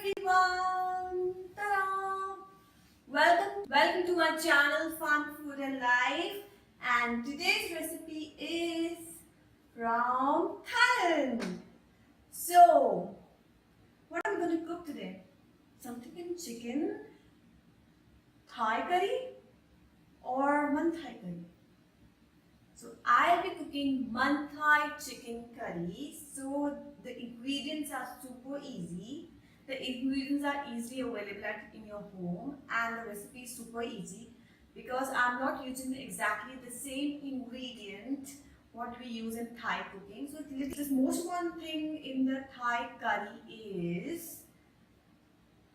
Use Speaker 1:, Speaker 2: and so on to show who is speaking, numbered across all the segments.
Speaker 1: everyone! Ta-da! Welcome to my channel Fun Food and Life, and today's recipe is from Thailand. So, what am I going to cook today? Something in chicken, Thai curry or Mun Thai curry. So I'll be cooking Mun Thai chicken curry. So the ingredients are super easy. The ingredients are easily available in your home, and the recipe is super easy because I'm not using exactly the same ingredient what we use in Thai cooking. So the most important thing in the Thai curry is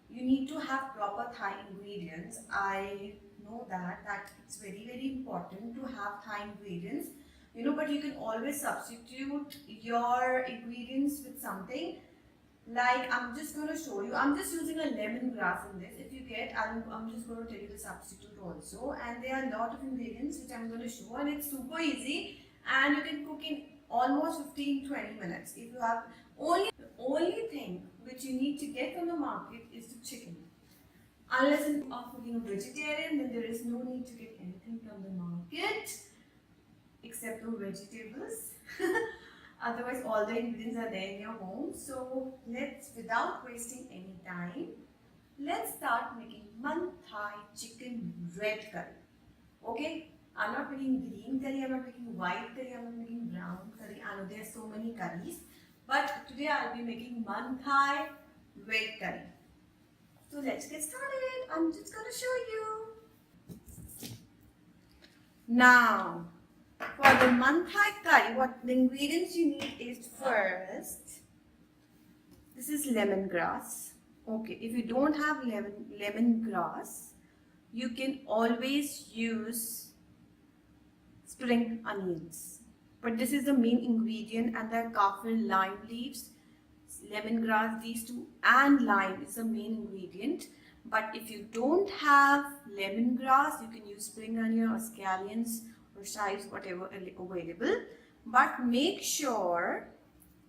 Speaker 1: you need to have proper Thai ingredients. I know that it's very important to have Thai ingredients, but you can always substitute your ingredients with something. Like, I'm just going to show you, I'm just using a lemongrass in this. If you get, I'm just going to tell you the substitute also, and there are a lot of ingredients which I'm going to show, and it's super easy and you can cook in almost 15-20 minutes. If you have the only thing which you need to get from the market is the chicken. Unless you are cooking a vegetarian, then there is no need to get anything from the market except the vegetables. Otherwise, all the ingredients are there in your home. So without wasting any time, let's start making Mun Thai chicken red curry. Okay? I'm not making green curry, I'm not making white curry, I'm not making brown curry. I know there are so many curries. But today I'll be making Mun Thai red curry. So let's get started. I'm just going to show you. Now, for the Mun Thai curry, what the ingredients you need is first, this is lemongrass. Okay, if you don't have lemongrass, you can always use spring onions. But this is the main ingredient, and the kaffir lime leaves, lemongrass, these two, and lime is the main ingredient. But if you don't have lemongrass, you can use spring onion or scallions or chives, whatever available. But make sure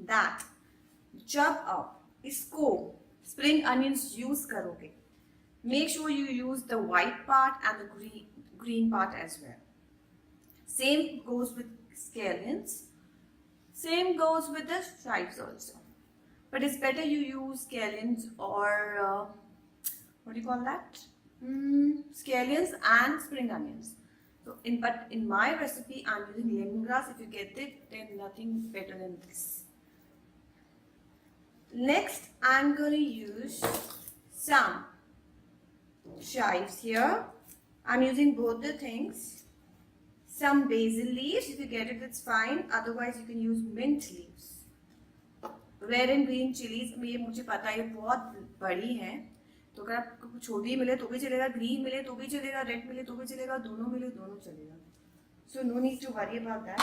Speaker 1: that जब आप इसको spring onions use करोगे, make sure you use the white part and the green part as well. Same goes with scallions. Same goes with the chives also. But it's better you use scallions or what do you call that? Scallions and spring onions. So in my recipe, I'm using lemongrass. If you get it, then nothing better than this. Next, I'm going to use some chives here. I'm using both the things. Some basil leaves. If you get it, it's fine. Otherwise, you can use mint leaves. Red and green chilies. मुझे पता है ये बहुत बड़ी है, तो अगर आपको छोटी मिले तो भी चलेगा, ग्रीन मिले तो भी चलेगा, रेड मिले तो भी चलेगा, दोनों मिले दोनों चलेगा. So no need to worry about that.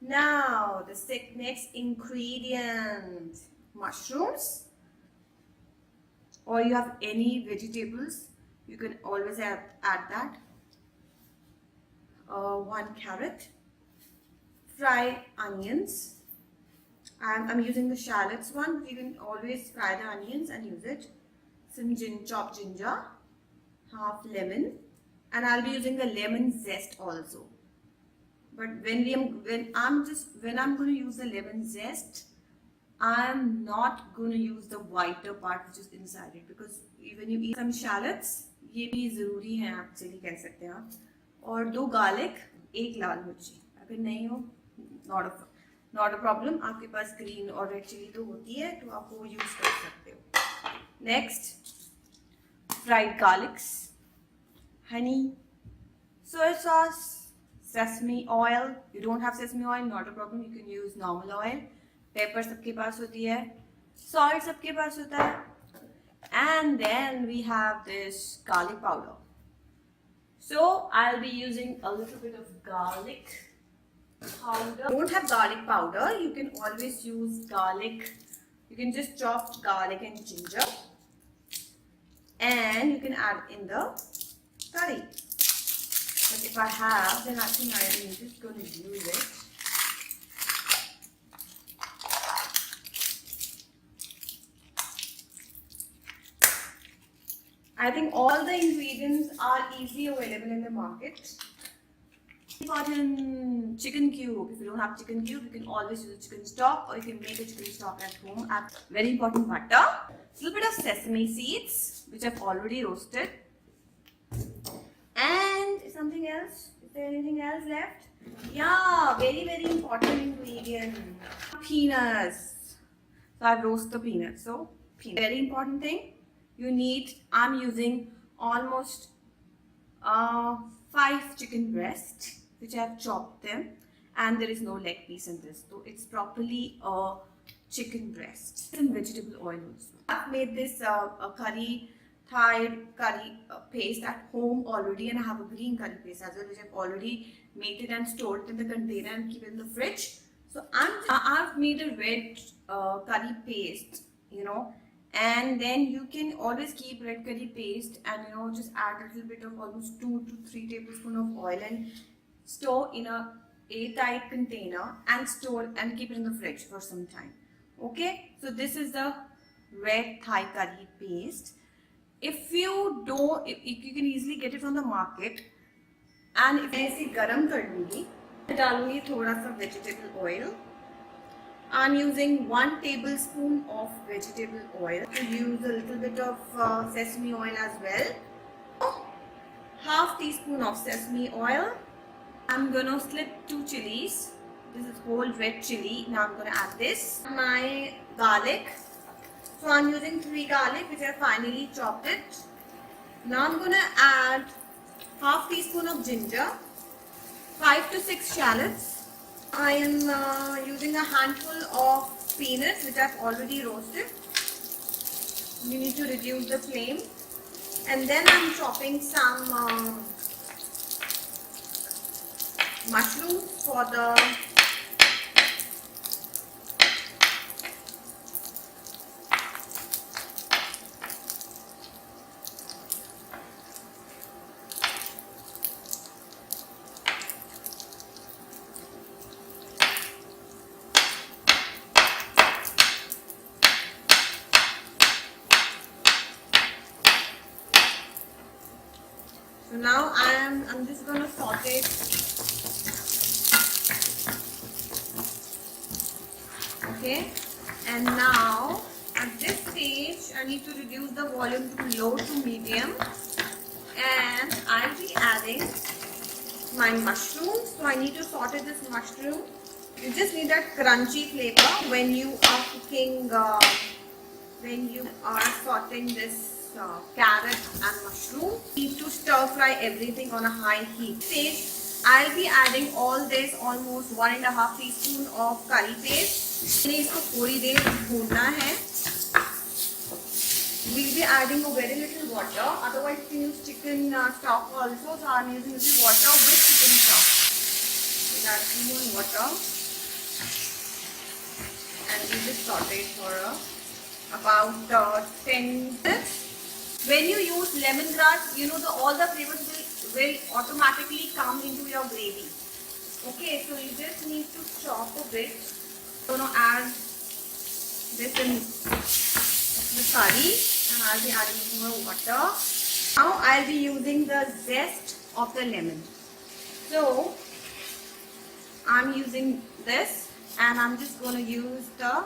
Speaker 1: Now the next ingredient, mushrooms, or you have any vegetables, you can always add that. 1 carrot, fried onions. I'm using the shallots one. You can always fry the onions and use it. Some chopped ginger, half lemon, and I'll be using the lemon zest also. But when I'm going to use the lemon zest, I'm not going to use the whiter part which is inside it, because when you eat some shallots, ये भी ज़रूरी है actually कह सकते हैं आप. और 2 garlic, 1 लाल मिर्ची. अगर नहीं हो, not a problem. आपके पास green और red chili तो होती है, तो आप वो use कर सकते हो. Next, fried garlics, honey, soy sauce, sesame oil. You don't have sesame oil, not a problem. You can use normal oil. Pepper सबके पास होती है. Salt सबके पास होता है. And then we have this garlic powder. So I'll be using a little bit of garlic powder. If you don't have garlic powder, you can always use garlic. You can just chop garlic and ginger, and you can add in the curry. But if I have, then I think I'm just going to use it. I think all the ingredients are easily available in the market. Important chicken cube. If you don't have chicken cube, you can always use a chicken stock, or you can make a chicken stock at home. Very important, butter, a little bit of sesame seeds, which I've already roasted, and something else. Is there anything else left? Yeah, very important ingredient. Peanuts. So I've roasted the peanuts. So peanuts. Very important thing. You need. I'm using almost 5 chicken breasts, which I have chopped them, and there is no leg piece in this, so it's properly a chicken breast. And vegetable oil also. I've made this Thai curry paste at home already, and I have a green curry paste as well, which I've already made it and stored it in the container and keep it in the fridge. So I've made a red curry paste, and then you can always keep red curry paste and just add a little bit of almost 2 to 3 tablespoons of oil and store in a airtight container and store and keep it in the fridge for some time. Okay, so this is the red Thai curry paste. If you don't, if you can easily get it from the market. And if I इसे गरम कर लूँगी, डालूँगी थोड़ा सा vegetable oil. I'm using 1 tablespoon of vegetable oil. To use a little bit of sesame oil as well. Half teaspoon of sesame oil. I'm gonna slit 2 chilies. This is whole red chili. Now I'm gonna add this. My garlic. So I'm using 3 garlic, which I finally chopped it. Now I'm gonna add half teaspoon of ginger, 5 to 6 shallots. I am using a handful of peanuts, which I've already roasted. You need to reduce the flame. And then I'm chopping some mushrooms for the So now I'm just going to saute it. Okay, and now at this stage I need to reduce the volume to low to medium, and I'll be adding my mushrooms. So I need to saute this mushroom. You just need that crunchy flavor when you are cooking, when you are sauteing this carrot and mushroom. You need to stir fry everything on a high heat. Stage, I'll be adding all this, almost 1.5 teaspoon of curry paste. इसको थोड़ी देर भूनना है. We'll be adding a very little water. Otherwise, you can use chicken stock also. So I'm using little water with chicken stock. We'll add some more water, and we just saute it for about 10 minutes. When you use lemongrass, all the flavors will automatically come into your gravy. Okay, so you just need to chop a bit. I'm going to add this in the curry, and I'll be adding more water. Now I'll be using the zest of the lemon. So I'm using this, and I'm just going to use the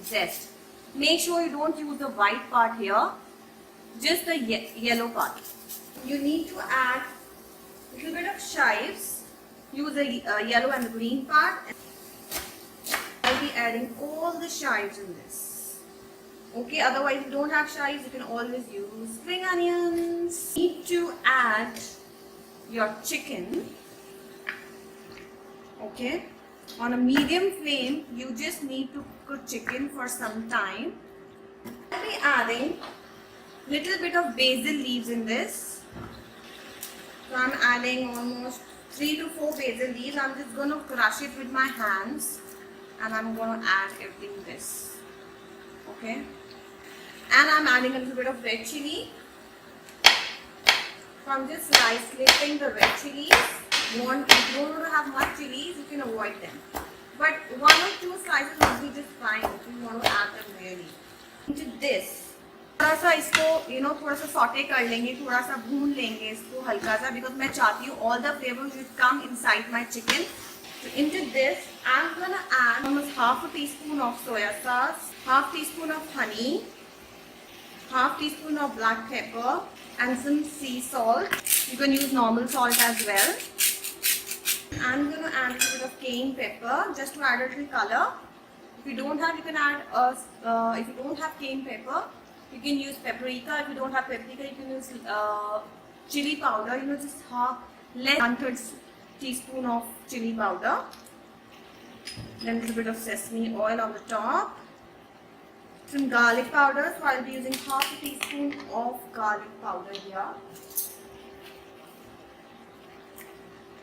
Speaker 1: zest. Make sure you don't use the white part here, just the yellow part. You need to add a little bit of chives. Use the yellow and the green part. I'll be adding all the chives in this. Okay, otherwise if you don't have chives, you can always use spring onions. You need to add your chicken. Okay, on a medium flame, you just need to cook chicken for some time. I'll be adding little bit of basil leaves in this. So I'm adding almost 3 to 4 basil leaves. I'm just going to crush it with my hands, and I'm going to add everything this. Okay, and I'm adding a little bit of red chili. So I'm just slicing the red chilies. If you don't want to have much chilies, you can avoid them. But 1 or 2 slices will be just fine if you want to add them really. Into this, थोड़ा सा इसको थोड़ा सा saute कर लेंगे, थोड़ा सा भून लेंगे इसको हल्का सा, बिकॉज मैं चाहती हूँ all the flavours will come inside my chicken. So into this, I'm gonna add almost half a teaspoon of soya sauce, half teaspoon of honey, half teaspoon of black pepper, and some sea salt. You can use normal salt as well. I'm gonna add a little bit of cayenne pepper just to add a little color. If you don't have, you can add if you don't have cayenne pepper, you can use paprika. If you don't have paprika, you can use chili powder. Just less 1/3 teaspoon of chili powder. Then a little bit of sesame oil on the top. Some garlic powder. So I'll be using half a teaspoon of garlic powder here.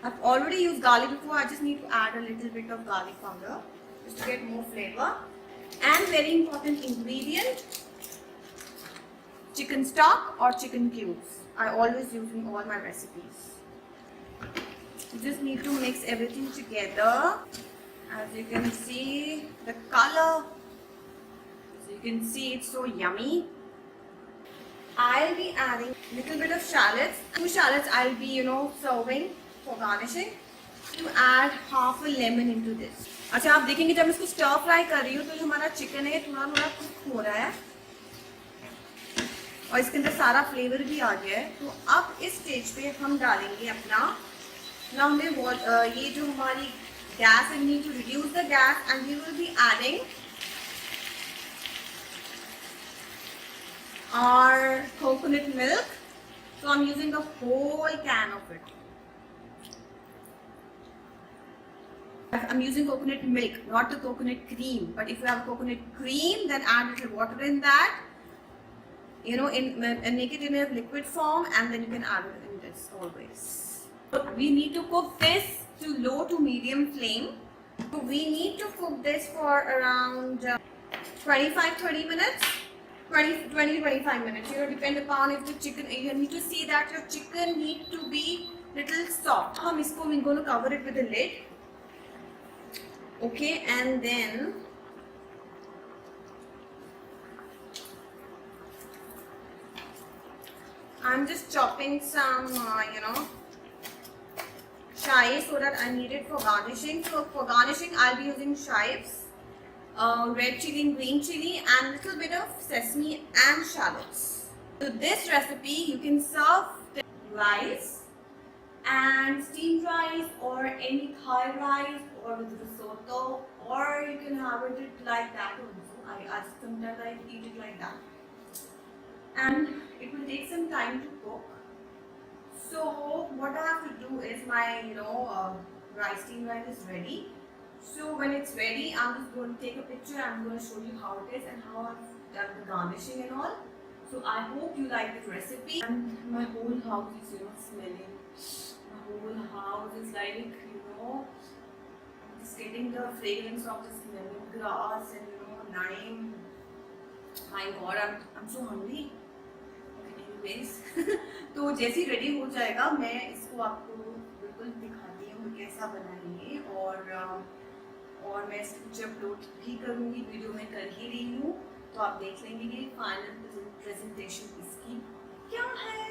Speaker 1: I've already used garlic before. I just need to add a little bit of garlic powder just to get more flavor. And very important ingredient, chicken stock or chicken cubes. I always use in all my recipes. You just need to mix everything together. As you can see, the color, so you can see it's so yummy. I'll be adding a little bit of shallots. 2 shallots I'll be serving for garnishing. To add half a lemon into this. अच्छा, आप देखेंगे जब मैं इसको stir fry कर रही हूँ तो जो हमारा चिकन है थोड़ा थोड़ा कुक हो रहा है और इसके अंदर सारा फ्लेवर भी आ गया है. तो अब इस स्टेज पे हम डालेंगे अपना, ना हमें ये जो हमारी गैस है, we need to reduce the gas and we will be adding our coconut milk. So I'm using the whole can of it. I'm using coconut milk, not the coconut cream. But if you have coconut cream, then add a little water in that. And make it in a liquid form, and then you can add it in this always. So we need to cook this to low to medium flame. So we need to cook this for around 25-30 minutes. 20-25 minutes. Depend upon if the chicken. You need to see that your chicken need to be little soft. We're going to cover it with a lid. Okay, and then I'm just chopping some, chives so that I need it for garnishing. So for garnishing, I'll be using chives, red chili and green chili, and a little bit of sesame and shallots. So this recipe, you can serve with rice and steamed rice or any Thai rice or with risotto, or you can have it like that also. Sometimes I eat it like that. And it will take some time to cook. So what I have to do is my steamed rice is ready. So when it's ready, I'm just going to take a picture. I'm going to show you how it is and how I've done the garnishing and all. So I hope you like the recipe. And my whole house is smelling. My whole house is like just getting the fragrance of this lemongrass and lime. My God, I'm so hungry. Anyways, तो जैसे ही ready हो जाएगा मैं इसको आपको बिल्कुल दिखाती हूँ कैसा बनाएंगे और मैं इसको जब अपलोड भी करूँगी, वीडियो में कर ही रही हूँ, तो आप देख लेंगे कि फाइनल प्रेजेंटेशन इसकी क्या है.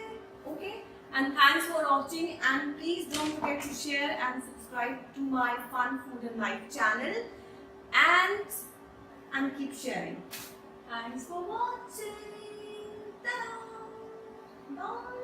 Speaker 1: Okay, and thanks for watching, and please don't forget to share and subscribe to my Fun Food and Life channel and keep sharing. Thanks for watching. Bye.